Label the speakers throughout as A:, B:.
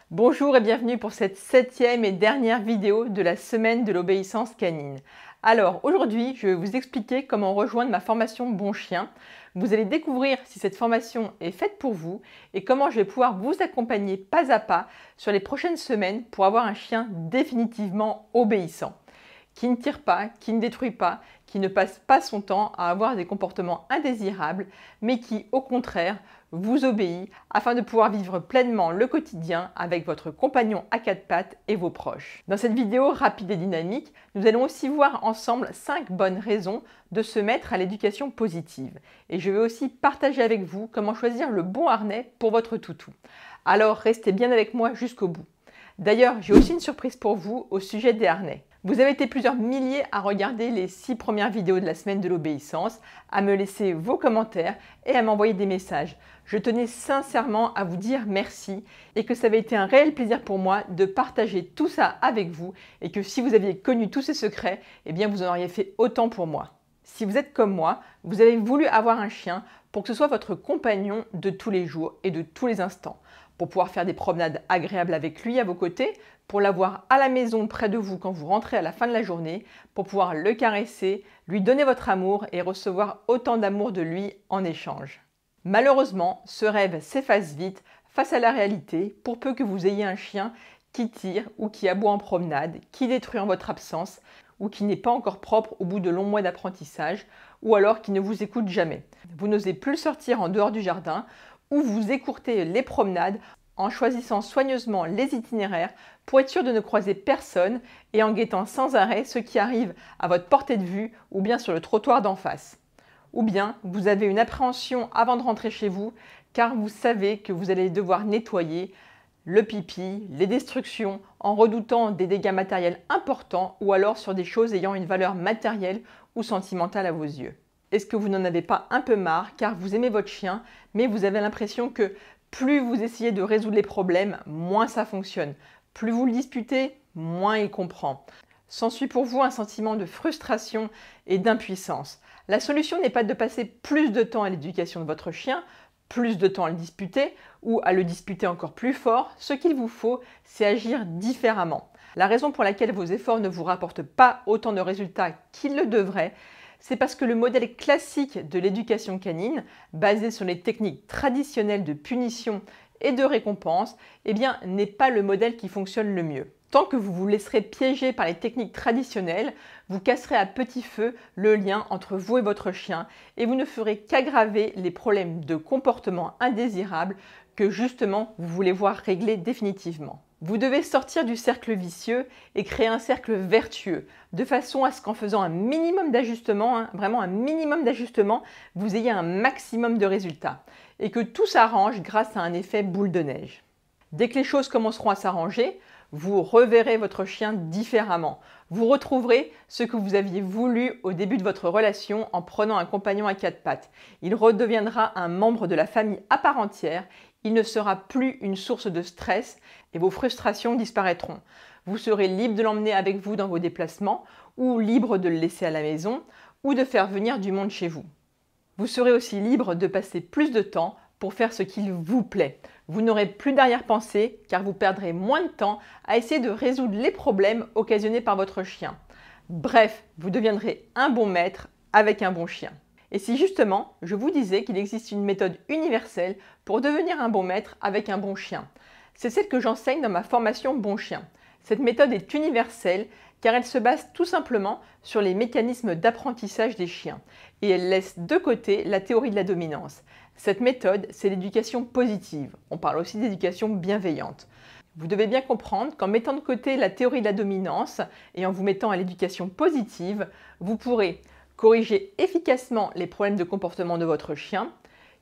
A: Bonjour et bienvenue pour cette 7e et dernière vidéo de la semaine de l'obéissance canine. Alors aujourd'hui, je vais vous expliquer comment rejoindre ma formation Bon Chien. Vous allez découvrir si cette formation est faite pour vous et comment je vais pouvoir vous accompagner pas à pas sur les prochaines semaines pour avoir un chien définitivement obéissant, qui ne tire pas, qui ne détruit pas, qui ne passe pas son temps à avoir des comportements indésirables, mais qui, au contraire, vous obéit afin de pouvoir vivre pleinement le quotidien avec votre compagnon à quatre pattes et vos proches. Dans cette vidéo rapide et dynamique, nous allons aussi voir ensemble 5 bonnes raisons de se mettre à l'éducation positive. Et je vais aussi partager avec vous comment choisir le bon harnais pour votre toutou. Alors restez bien avec moi jusqu'au bout. D'ailleurs, j'ai aussi une surprise pour vous au sujet des harnais. Vous avez été plusieurs milliers à regarder les 6 premières vidéos de la semaine de l'obéissance, à me laisser vos commentaires et à m'envoyer des messages. Je tenais sincèrement à vous dire merci et que ça avait été un réel plaisir pour moi de partager tout ça avec vous et que si vous aviez connu tous ces secrets, eh bien vous en auriez fait autant pour moi. Si vous êtes comme moi, vous avez voulu avoir un chien pour que ce soit votre compagnon de tous les jours et de tous les instants, pour pouvoir faire des promenades agréables avec lui à vos côtés, pour l'avoir à la maison près de vous quand vous rentrez à la fin de la journée, pour pouvoir le caresser, lui donner votre amour et recevoir autant d'amour de lui en échange. Malheureusement, ce rêve s'efface vite face à la réalité pour peu que vous ayez un chien qui tire ou qui aboie en promenade, qui détruit en votre absence ou qui n'est pas encore propre au bout de longs mois d'apprentissage ou alors qui ne vous écoute jamais. Vous n'osez plus le sortir en dehors du jardin ou vous écourtez les promenades en choisissant soigneusement les itinéraires pour être sûr de ne croiser personne et en guettant sans arrêt ce qui arrive à votre portée de vue ou bien sur le trottoir d'en face. Ou bien vous avez une appréhension avant de rentrer chez vous car vous savez que vous allez devoir nettoyer le pipi, les destructions en redoutant des dégâts matériels importants ou alors sur des choses ayant une valeur matérielle ou sentimentale à vos yeux. Est-ce que vous n'en avez pas un peu marre car vous aimez votre chien mais vous avez l'impression que plus vous essayez de résoudre les problèmes, moins ça fonctionne. Plus vous le disputez, moins il comprend. S'ensuit pour vous un sentiment de frustration et d'impuissance. La solution n'est pas de passer plus de temps à l'éducation de votre chien, plus de temps à le disputer ou à le disputer encore plus fort. Ce qu'il vous faut, c'est agir différemment. La raison pour laquelle vos efforts ne vous rapportent pas autant de résultats qu'ils le devraient, c'est parce que le modèle classique de l'éducation canine, basé sur les techniques traditionnelles de punition et de récompense, eh bien, n'est pas le modèle qui fonctionne le mieux. Tant que vous vous laisserez piéger par les techniques traditionnelles, vous casserez à petit feu le lien entre vous et votre chien et vous ne ferez qu'aggraver les problèmes de comportement indésirable que justement vous voulez voir régler définitivement. Vous devez sortir du cercle vicieux et créer un cercle vertueux, de façon à ce qu'en faisant un minimum d'ajustements, vraiment un minimum d'ajustements, vous ayez un maximum de résultats et que tout s'arrange grâce à un effet boule de neige. Dès que les choses commenceront à s'arranger, vous reverrez votre chien différemment. Vous retrouverez ce que vous aviez voulu au début de votre relation en prenant un compagnon à quatre pattes. Il redeviendra un membre de la famille à part entière. Il ne sera plus une source de stress et vos frustrations disparaîtront. Vous serez libre de l'emmener avec vous dans vos déplacements ou libre de le laisser à la maison ou de faire venir du monde chez vous. Vous serez aussi libre de passer plus de temps pour faire ce qu'il vous plaît. Vous n'aurez plus d'arrière-pensée car vous perdrez moins de temps à essayer de résoudre les problèmes occasionnés par votre chien. Bref, vous deviendrez un bon maître avec un bon chien. Et si justement, je vous disais qu'il existe une méthode universelle pour devenir un bon maître avec un bon chien. C'est celle que j'enseigne dans ma formation Bon Chien. Cette méthode est universelle car elle se base tout simplement sur les mécanismes d'apprentissage des chiens et elle laisse de côté la théorie de la dominance. Cette méthode, c'est l'éducation positive. On parle aussi d'éducation bienveillante. Vous devez bien comprendre qu'en mettant de côté la théorie de la dominance et en vous mettant à l'éducation positive, vous pourrez corriger efficacement les problèmes de comportement de votre chien,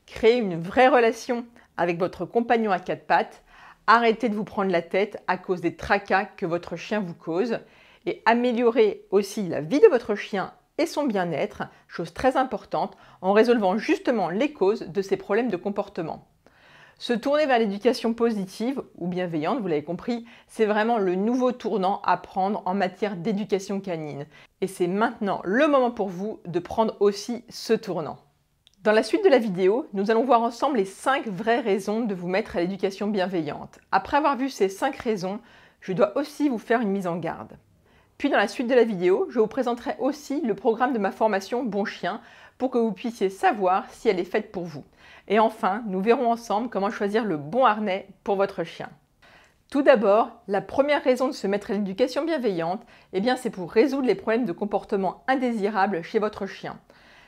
A: créer une vraie relation avec votre compagnon à quatre pattes, arrêter de vous prendre la tête à cause des tracas que votre chien vous cause et améliorer aussi la vie de votre chien et son bien-être, chose très importante, en résolvant justement les causes de ces problèmes de comportement. Se tourner vers l'éducation positive ou bienveillante, vous l'avez compris, c'est vraiment le nouveau tournant à prendre en matière d'éducation canine. Et c'est maintenant le moment pour vous de prendre aussi ce tournant. Dans la suite de la vidéo, nous allons voir ensemble les 5 vraies raisons de vous mettre à l'éducation bienveillante. Après avoir vu ces 5 raisons, je dois aussi vous faire une mise en garde. Puis dans la suite de la vidéo, je vous présenterai aussi le programme de ma formation Bon Chien pour que vous puissiez savoir si elle est faite pour vous. Et enfin, nous verrons ensemble comment choisir le bon harnais pour votre chien. Tout d'abord, la première raison de se mettre à l'éducation bienveillante, c'est pour résoudre les problèmes de comportement indésirables chez votre chien.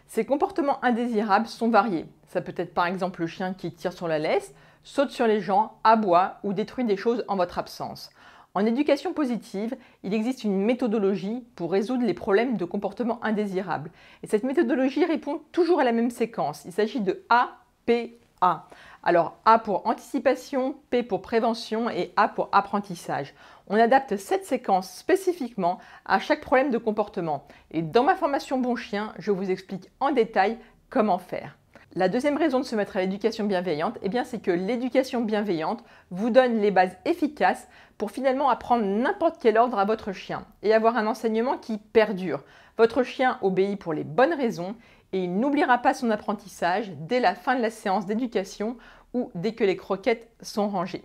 A: Ces comportements indésirables sont variés. Ça peut être par exemple le chien qui tire sur la laisse, saute sur les gens, aboie ou détruit des choses en votre absence. En éducation positive, il existe une méthodologie pour résoudre les problèmes de comportement indésirables. Et cette méthodologie répond toujours à la même séquence. Il s'agit de A, P, A. Alors A pour anticipation, P pour prévention et A pour apprentissage. On adapte cette séquence spécifiquement à chaque problème de comportement. Et dans ma formation Bon Chien, je vous explique en détail comment faire. La deuxième raison de se mettre à l'éducation bienveillante, c'est que l'éducation bienveillante vous donne les bases efficaces pour finalement apprendre n'importe quel ordre à votre chien et avoir un enseignement qui perdure. Votre chien obéit pour les bonnes raisons et il n'oubliera pas son apprentissage dès la fin de la séance d'éducation ou dès que les croquettes sont rangées.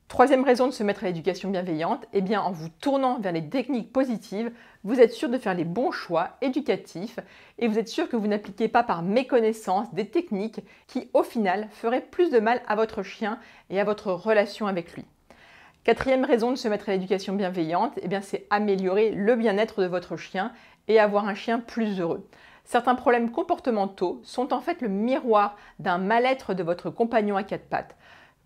A: Troisième raison de se mettre à l'éducation bienveillante, en vous tournant vers les techniques positives, vous êtes sûr de faire les bons choix éducatifs et vous êtes sûr que vous n'appliquez pas par méconnaissance des techniques qui, au final, feraient plus de mal à votre chien et à votre relation avec lui. Quatrième raison de se mettre à l'éducation bienveillante, c'est améliorer le bien-être de votre chien et avoir un chien plus heureux. Certains problèmes comportementaux sont en fait le miroir d'un mal-être de votre compagnon à quatre pattes.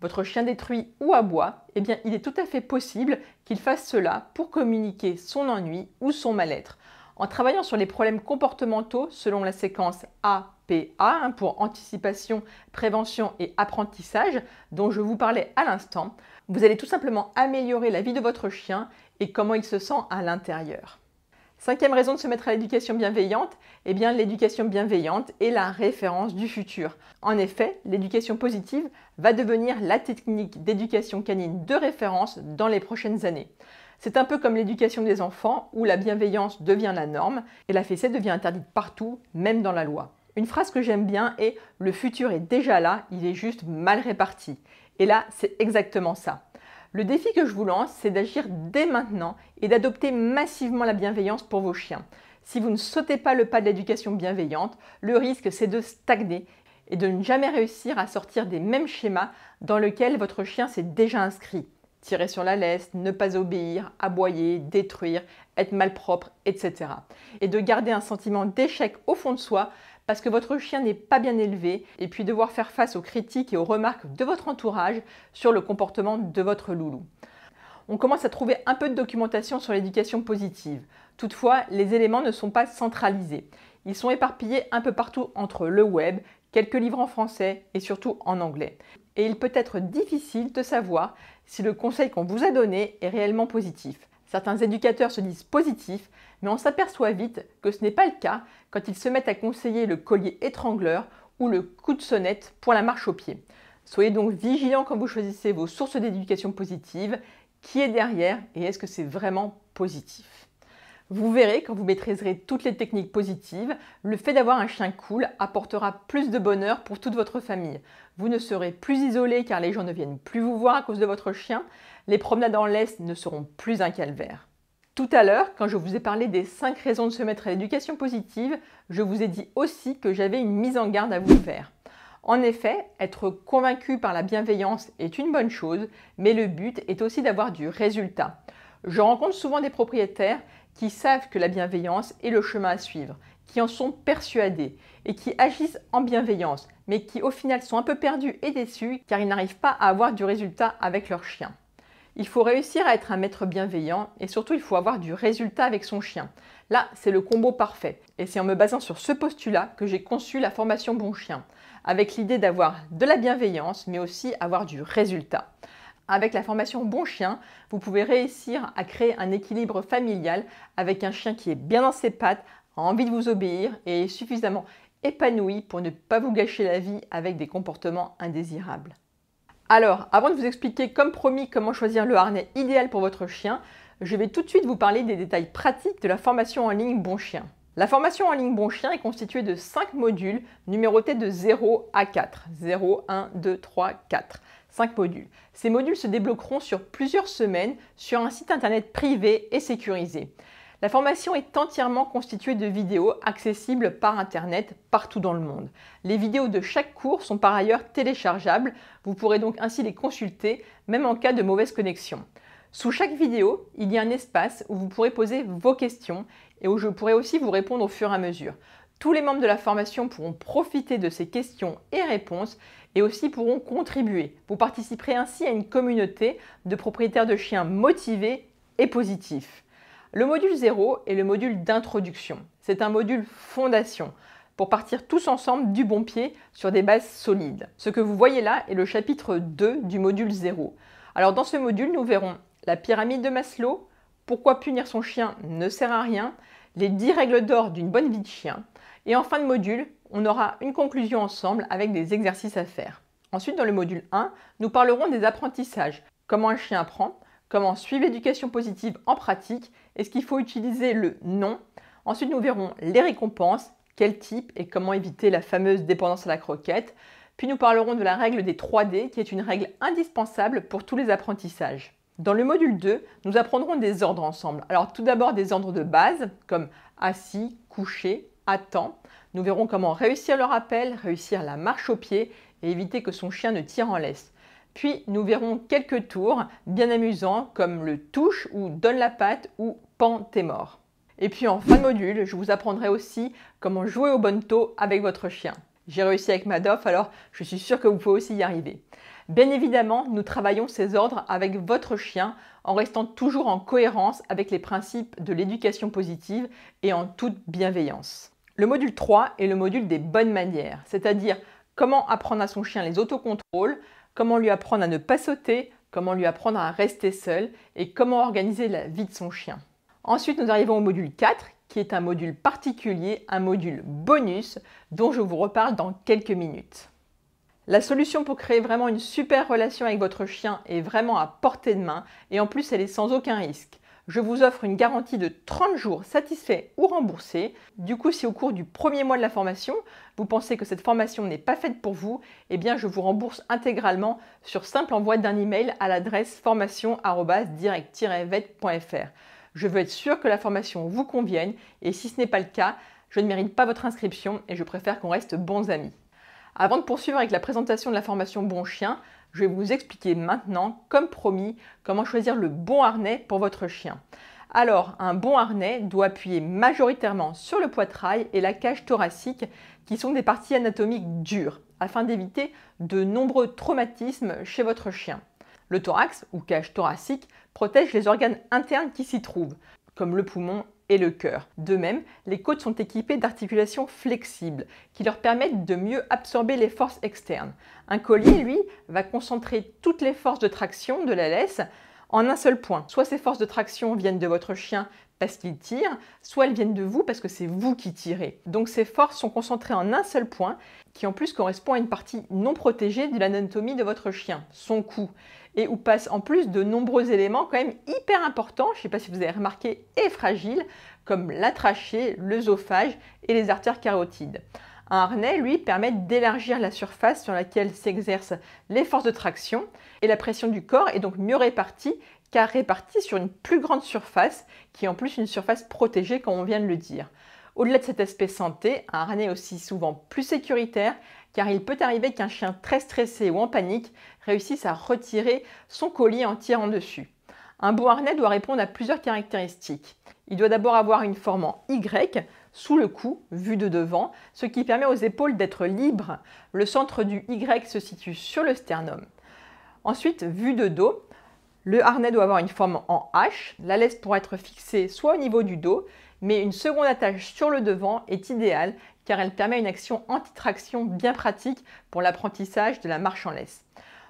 A: Votre chien détruit ou aboie, il est tout à fait possible qu'il fasse cela pour communiquer son ennui ou son mal-être. En travaillant sur les problèmes comportementaux selon la séquence APA pour anticipation, prévention et apprentissage dont je vous parlais à l'instant, vous allez tout simplement améliorer la vie de votre chien et comment il se sent à l'intérieur. Cinquième raison de se mettre à l'éducation bienveillante, l'éducation bienveillante est la référence du futur. En effet, l'éducation positive va devenir la technique d'éducation canine de référence dans les prochaines années. C'est un peu comme l'éducation des enfants où la bienveillance devient la norme et la fessée devient interdite partout, même dans la loi. Une phrase que j'aime bien est « le futur est déjà là, il est juste mal réparti ». Et là, c'est exactement ça. Le défi que je vous lance, c'est d'agir dès maintenant et d'adopter massivement la bienveillance pour vos chiens. Si vous ne sautez pas le pas de l'éducation bienveillante, le risque c'est de stagner et de ne jamais réussir à sortir des mêmes schémas dans lesquels votre chien s'est déjà inscrit. Tirer sur la laisse, ne pas obéir, aboyer, détruire, être malpropre, etc. Et de garder un sentiment d'échec au fond de soi parce que votre chien n'est pas bien élevé et puis devoir faire face aux critiques et aux remarques de votre entourage sur le comportement de votre loulou. On commence à trouver un peu de documentation sur l'éducation positive. Toutefois, les éléments ne sont pas centralisés. Ils sont éparpillés un peu partout entre le web, quelques livres en français et surtout en anglais. Et il peut être difficile de savoir si le conseil qu'on vous a donné est réellement positif. Certains éducateurs se disent positifs, mais on s'aperçoit vite que ce n'est pas le cas quand ils se mettent à conseiller le collier étrangleur ou le coup de sonnette pour la marche au pied. Soyez donc vigilants quand vous choisissez vos sources d'éducation positive, qui est derrière et est-ce que c'est vraiment positif. Vous verrez, quand vous maîtriserez toutes les techniques positives, le fait d'avoir un chien cool apportera plus de bonheur pour toute votre famille. Vous ne serez plus isolé car les gens ne viennent plus vous voir à cause de votre chien. Les promenades en laisse ne seront plus un calvaire. Tout à l'heure, quand je vous ai parlé des 5 raisons de se mettre à l'éducation positive, je vous ai dit aussi que j'avais une mise en garde à vous faire. En effet, être convaincu par la bienveillance est une bonne chose, mais le but est aussi d'avoir du résultat. Je rencontre souvent des propriétaires qui savent que la bienveillance est le chemin à suivre, qui en sont persuadés et qui agissent en bienveillance, mais qui au final sont un peu perdus et déçus car ils n'arrivent pas à avoir du résultat avec leur chien. Il faut réussir à être un maître bienveillant et surtout il faut avoir du résultat avec son chien. Là, c'est le combo parfait. Et c'est en me basant sur ce postulat que j'ai conçu la formation Bon Chien, avec l'idée d'avoir de la bienveillance mais aussi avoir du résultat. Avec la formation Bon Chien, vous pouvez réussir à créer un équilibre familial avec un chien qui est bien dans ses pattes, a envie de vous obéir et est suffisamment épanoui pour ne pas vous gâcher la vie avec des comportements indésirables. Alors, avant de vous expliquer comme promis comment choisir le harnais idéal pour votre chien, je vais tout de suite vous parler des détails pratiques de la formation en ligne Bon Chien. La formation en ligne Bon Chien est constituée de 5 modules numérotés de 0 à 4. 0, 1, 2, 3, 4. 5 modules. Ces modules se débloqueront sur plusieurs semaines sur un site internet privé et sécurisé. La formation est entièrement constituée de vidéos accessibles par internet partout dans le monde. Les vidéos de chaque cours sont par ailleurs téléchargeables. Vous pourrez donc ainsi les consulter même en cas de mauvaise connexion. Sous chaque vidéo, il y a un espace où vous pourrez poser vos questions et où je pourrai aussi vous répondre au fur et à mesure. Tous les membres de la formation pourront profiter de ces questions et réponses et aussi pourront contribuer. Vous participerez ainsi à une communauté de propriétaires de chiens motivés et positifs. Le module 0 est le module d'introduction. C'est un module fondation pour partir tous ensemble du bon pied sur des bases solides. Ce que vous voyez là est le chapitre 2 du module 0. Alors dans ce module, nous verrons la pyramide de Maslow, pourquoi punir son chien ne sert à rien, les 10 règles d'or d'une bonne vie de chien. Et en fin de module, on aura une conclusion ensemble avec des exercices à faire. Ensuite, dans le module 1, nous parlerons des apprentissages. Comment un chien apprend, comment suivre l'éducation positive en pratique, est-ce qu'il faut utiliser le non. Ensuite, nous verrons les récompenses, quel type et comment éviter la fameuse dépendance à la croquette. Puis nous parlerons de la règle des 3D qui est une règle indispensable pour tous les apprentissages. Dans le module 2, nous apprendrons des ordres ensemble. Alors tout d'abord des ordres de base comme assis, couché, attend. Nous verrons comment réussir le rappel, réussir la marche au pied et éviter que son chien ne tire en laisse. Puis nous verrons quelques tours bien amusants comme le touche ou donne la patte ou pend t'es mort. Et puis en fin de module, je vous apprendrai aussi comment jouer au bonneto avec votre chien. J'ai réussi avec Madoff, alors je suis sûre que vous pouvez aussi y arriver. Bien évidemment, nous travaillons ces ordres avec votre chien en restant toujours en cohérence avec les principes de l'éducation positive et en toute bienveillance. Le module 3 est le module des bonnes manières, c'est-à-dire comment apprendre à son chien les autocontrôles, comment lui apprendre à ne pas sauter, comment lui apprendre à rester seul et comment organiser la vie de son chien. Ensuite, nous arrivons au module 4 qui est un module particulier, un module bonus dont je vous reparle dans quelques minutes. La solution pour créer vraiment une super relation avec votre chien est vraiment à portée de main et en plus elle est sans aucun risque. Je vous offre une garantie de 30 jours satisfait ou remboursé. Du coup, si au cours du premier mois de la formation, vous pensez que cette formation n'est pas faite pour vous, eh bien je vous rembourse intégralement sur simple envoi d'un email à l'adresse formation@direct-vet.fr. Je veux être sûre que la formation vous convienne et si ce n'est pas le cas, je ne mérite pas votre inscription et je préfère qu'on reste bons amis. Avant de poursuivre avec la présentation de la formation Bon Chien, je vais vous expliquer maintenant, comme promis, comment choisir le bon harnais pour votre chien. Alors, un bon harnais doit appuyer majoritairement sur le poitrail et la cage thoracique, qui sont des parties anatomiques dures, afin d'éviter de nombreux traumatismes chez votre chien. Le thorax, ou cage thoracique, protège les organes internes qui s'y trouvent, comme le poumon et le cœur. De même, les côtes sont équipées d'articulations flexibles qui leur permettent de mieux absorber les forces externes. Un collier, lui, va concentrer toutes les forces de traction de la laisse en un seul point. Soit ces forces de traction viennent de votre chien parce qu'il tire, soit elles viennent de vous parce que c'est vous qui tirez. Donc ces forces sont concentrées en un seul point qui en plus correspond à une partie non protégée de l'anatomie de votre chien, son cou, et où passent en plus de nombreux éléments quand même hyper importants, je ne sais pas si vous avez remarqué, et fragiles, comme la trachée, l'œsophage et les artères carotides. Un harnais, lui, permet d'élargir la surface sur laquelle s'exercent les forces de traction et la pression du corps est donc mieux répartie car répartie sur une plus grande surface qui est en plus une surface protégée comme on vient de le dire. Au-delà de cet aspect santé, un harnais est aussi souvent plus sécuritaire car il peut arriver qu'un chien très stressé ou en panique réussisse à retirer son collier en tirant dessus. Un bon harnais doit répondre à plusieurs caractéristiques. Il doit d'abord avoir une forme en Y, sous le cou, vu de devant, ce qui permet aux épaules d'être libres. Le centre du Y se situe sur le sternum. Ensuite, vu de dos, le harnais doit avoir une forme en H. La laisse pourra être fixée soit au niveau du dos, mais une seconde attache sur le devant est idéale car elle permet une action anti-traction bien pratique pour l'apprentissage de la marche en laisse.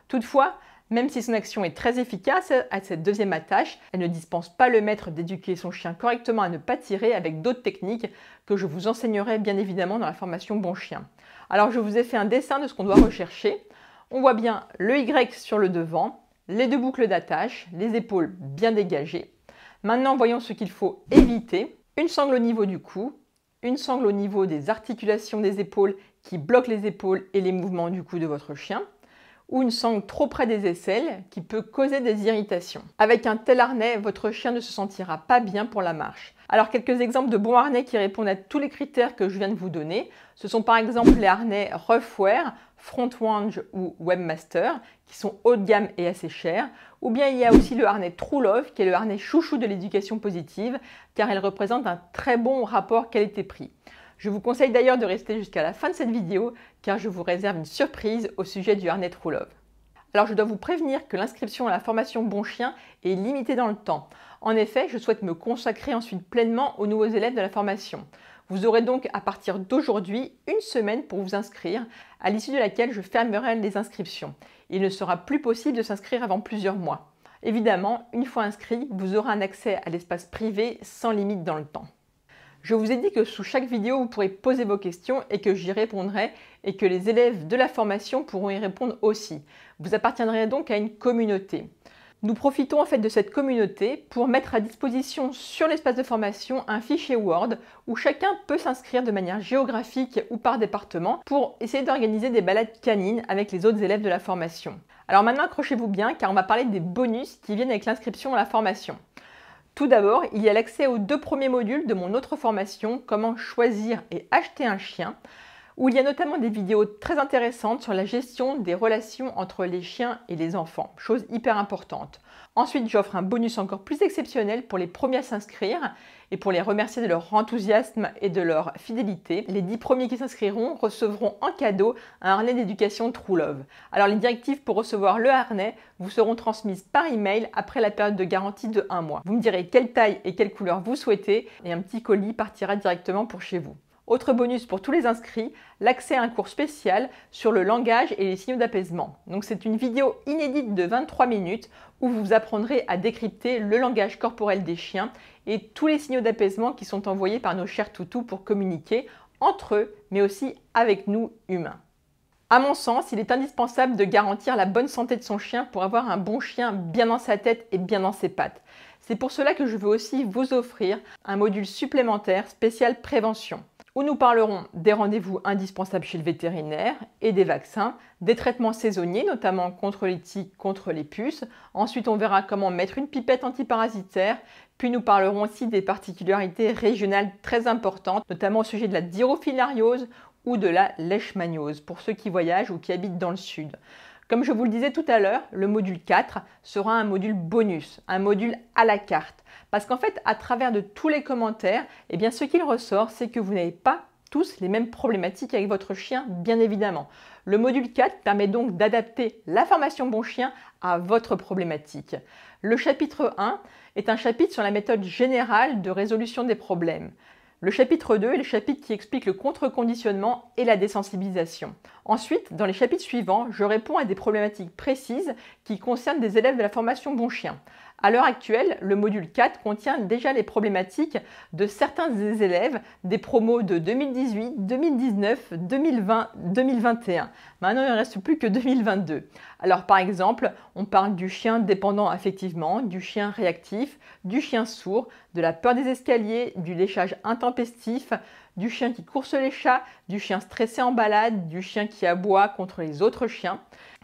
A: Toutefois, même si son action est très efficace à cette deuxième attache, elle ne dispense pas le maître d'éduquer son chien correctement à ne pas tirer avec d'autres techniques que je vous enseignerai bien évidemment dans la formation Bon Chien. Alors je vous ai fait un dessin de ce qu'on doit rechercher. On voit bien le Y sur le devant, les deux boucles d'attache, les épaules bien dégagées. Maintenant voyons ce qu'il faut éviter. Une sangle au niveau du cou, une sangle au niveau des articulations des épaules qui bloque les épaules et les mouvements du cou de votre chien, ou une sangle trop près des aisselles qui peut causer des irritations. Avec un tel harnais, votre chien ne se sentira pas bien pour la marche. Alors quelques exemples de bons harnais qui répondent à tous les critères que je viens de vous donner, ce sont par exemple les harnais Roughwear, Frontrange ou Webmaster, qui sont haut de gamme et assez chers, ou bien il y a aussi le harnais True Love, qui est le harnais chouchou de l'éducation positive, car il représente un très bon rapport qualité-prix. Je vous conseille d'ailleurs de rester jusqu'à la fin de cette vidéo car je vous réserve une surprise au sujet du harnais True Love. Alors je dois vous prévenir que l'inscription à la formation Bon Chien est limitée dans le temps. En effet, je souhaite me consacrer ensuite pleinement aux nouveaux élèves de la formation. Vous aurez donc à partir d'aujourd'hui une semaine pour vous inscrire, à l'issue de laquelle je fermerai les inscriptions. Il ne sera plus possible de s'inscrire avant plusieurs mois. Évidemment, une fois inscrit, vous aurez un accès à l'espace privé sans limite dans le temps. Je vous ai dit que sous chaque vidéo, vous pourrez poser vos questions et que j'y répondrai et que les élèves de la formation pourront y répondre aussi. Vous appartiendrez donc à une communauté. Nous profitons en fait de cette communauté pour mettre à disposition sur l'espace de formation un fichier Word où chacun peut s'inscrire de manière géographique ou par département pour essayer d'organiser des balades canines avec les autres élèves de la formation. Alors maintenant, accrochez-vous bien car on va parler des bonus qui viennent avec l'inscription à la formation. Tout d'abord, il y a l'accès aux 2 premiers modules de mon autre formation, Comment choisir et acheter un chien, où il y a notamment des vidéos très intéressantes sur la gestion des relations entre les chiens et les enfants, chose hyper importante. Ensuite, j'offre un bonus encore plus exceptionnel pour les premiers à s'inscrire et pour les remercier de leur enthousiasme et de leur fidélité. Les 10 premiers qui s'inscriront recevront en cadeau un harnais d'éducation True Love. Alors les directives pour recevoir le harnais vous seront transmises par email après la période de garantie de 1 mois. Vous me direz quelle taille et quelle couleur vous souhaitez et un petit colis partira directement pour chez vous. Autre bonus pour tous les inscrits, l'accès à un cours spécial sur le langage et les signaux d'apaisement. Donc c'est une vidéo inédite de 23 minutes où vous apprendrez à décrypter le langage corporel des chiens et tous les signaux d'apaisement qui sont envoyés par nos chers toutous pour communiquer entre eux, mais aussi avec nous humains. À mon sens, il est indispensable de garantir la bonne santé de son chien pour avoir un bon chien bien dans sa tête et bien dans ses pattes. C'est pour cela que je veux aussi vous offrir un module supplémentaire spécial prévention, où nous parlerons des rendez-vous indispensables chez le vétérinaire et des vaccins, des traitements saisonniers, notamment contre les tiques, contre les puces. Ensuite, on verra comment mettre une pipette antiparasitaire. Puis nous parlerons aussi des particularités régionales très importantes, notamment au sujet de la dirofilariose ou de la leishmaniose, pour ceux qui voyagent ou qui habitent dans le sud. Comme je vous le disais tout à l'heure, le module 4 sera un module bonus, un module à la carte. Parce qu'en fait, à travers de tous les commentaires, eh bien, ce qu'il ressort, c'est que vous n'avez pas tous les mêmes problématiques avec votre chien, bien évidemment. Le module 4 permet donc d'adapter la formation Bon Chien à votre problématique. Le chapitre 1 est un chapitre sur la méthode générale de résolution des problèmes. Le chapitre 2 est le chapitre qui explique le contre-conditionnement et la désensibilisation. Ensuite, dans les chapitres suivants, je réponds à des problématiques précises qui concernent des élèves de la formation Bon Chien. À l'heure actuelle, le module 4 contient déjà les problématiques de certains des élèves des promos de 2018, 2019, 2020, 2021. Maintenant, il ne reste plus que 2022. Alors par exemple, on parle du chien dépendant affectivement, du chien réactif, du chien sourd, de la peur des escaliers, du léchage intempestif, du chien qui course les chats, du chien stressé en balade, du chien qui aboie contre les autres chiens.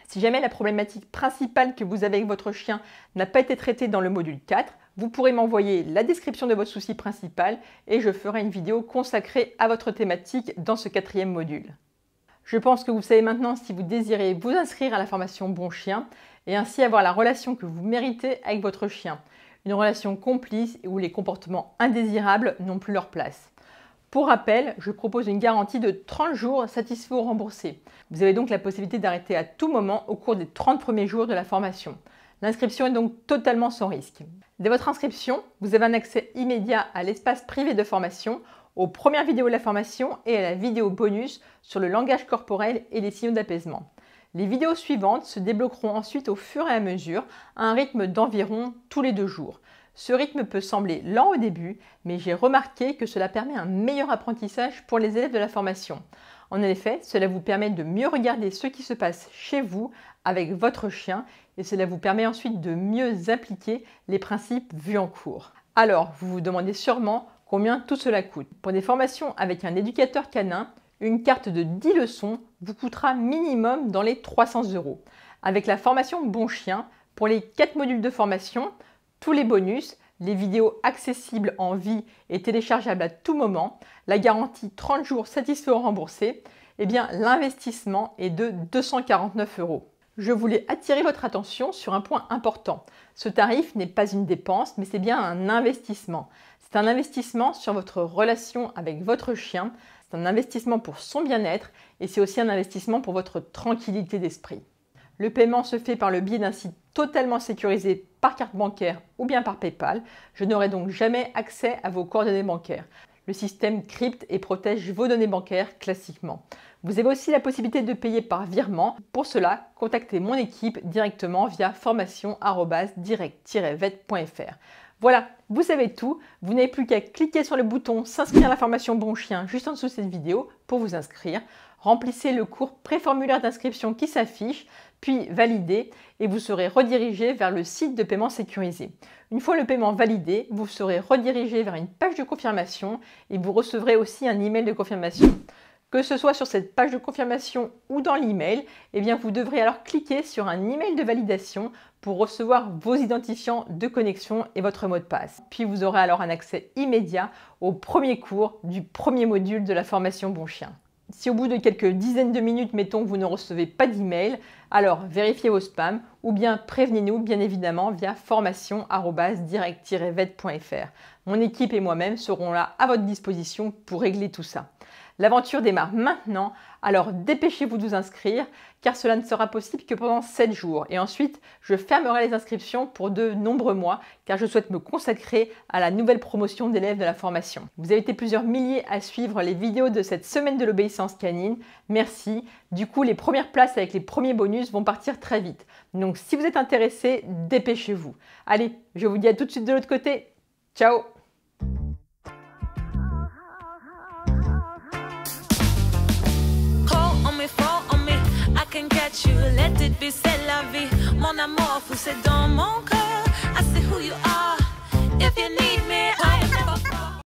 A: Si jamais la problématique principale que vous avez avec votre chien n'a pas été traitée dans le module 4, vous pourrez m'envoyer la description de votre souci principal et je ferai une vidéo consacrée à votre thématique dans ce 4e module. Je pense que vous savez maintenant si vous désirez vous inscrire à la formation Bon Chien et ainsi avoir la relation que vous méritez avec votre chien. Une relation complice où les comportements indésirables n'ont plus leur place. Pour rappel, je propose une garantie de 30 jours satisfait ou remboursé. Vous avez donc la possibilité d'arrêter à tout moment au cours des 30 premiers jours de la formation. L'inscription est donc totalement sans risque. Dès votre inscription, vous avez un accès immédiat à l'espace privé de formation, aux premières vidéos de la formation et à la vidéo bonus sur le langage corporel et les signaux d'apaisement. Les vidéos suivantes se débloqueront ensuite au fur et à mesure à un rythme d'environ tous les 2 jours. Ce rythme peut sembler lent au début, mais j'ai remarqué que cela permet un meilleur apprentissage pour les élèves de la formation. En effet, cela vous permet de mieux regarder ce qui se passe chez vous avec votre chien et cela vous permet ensuite de mieux appliquer les principes vus en cours. Alors, vous vous demandez sûrement combien tout cela coûte. Pour des formations avec un éducateur canin, une carte de 10 leçons vous coûtera minimum dans les 300 €. Avec la formation Bon Chien, pour les 4 modules de formation, tous les bonus, les vidéos accessibles en vie et téléchargeables à tout moment, la garantie 30 jours satisfait ou remboursé, eh bien l'investissement est de 249 €. Je voulais attirer votre attention sur un point important. Ce tarif n'est pas une dépense, mais c'est bien un investissement. C'est un investissement sur votre relation avec votre chien, c'est un investissement pour son bien-être et c'est aussi un investissement pour votre tranquillité d'esprit. Le paiement se fait par le biais d'un site totalement sécurisé par carte bancaire ou bien par PayPal. Je n'aurai donc jamais accès à vos coordonnées bancaires. Le système crypte et protège vos données bancaires classiquement. Vous avez aussi la possibilité de payer par virement. Pour cela, contactez mon équipe directement via formation@direct-vet.fr. Voilà, vous savez tout. Vous n'avez plus qu'à cliquer sur le bouton s'inscrire à la formation Bon Chien juste en dessous de cette vidéo pour vous inscrire. Remplissez le court pré-formulaire d'inscription qui s'affiche, puis validez et vous serez redirigé vers le site de paiement sécurisé. Une fois le paiement validé, vous serez redirigé vers une page de confirmation et vous recevrez aussi un email de confirmation. Que ce soit sur cette page de confirmation ou dans l'email, eh bien vous devrez alors cliquer sur un email de validation pour recevoir vos identifiants de connexion et votre mot de passe. Puis vous aurez alors un accès immédiat au premier cours du premier module de la formation Bon Chien. Si au bout de quelques dizaines de minutes, mettons que vous ne recevez pas d'email, alors vérifiez vos spams ou bien prévenez-nous bien évidemment via formation@direct-vet.fr. Mon équipe et moi-même serons là à votre disposition pour régler tout ça. L'aventure démarre maintenant, alors dépêchez-vous de vous inscrire car cela ne sera possible que pendant 7 jours. Et ensuite, je fermerai les inscriptions pour de nombreux mois car je souhaite me consacrer à la nouvelle promotion d'élèves de la formation. Vous avez été plusieurs milliers à suivre les vidéos de cette semaine de l'obéissance canine. Merci. Du coup, les premières places avec les premiers bonus vont partir très vite. Donc si vous êtes intéressé, dépêchez-vous. Allez, je vous dis à tout de suite de l'autre côté. Ciao!
B: Can catch you, let it be c'est la vie. Mon amour, c'est dans mon cœur. I see who you are. If you need me,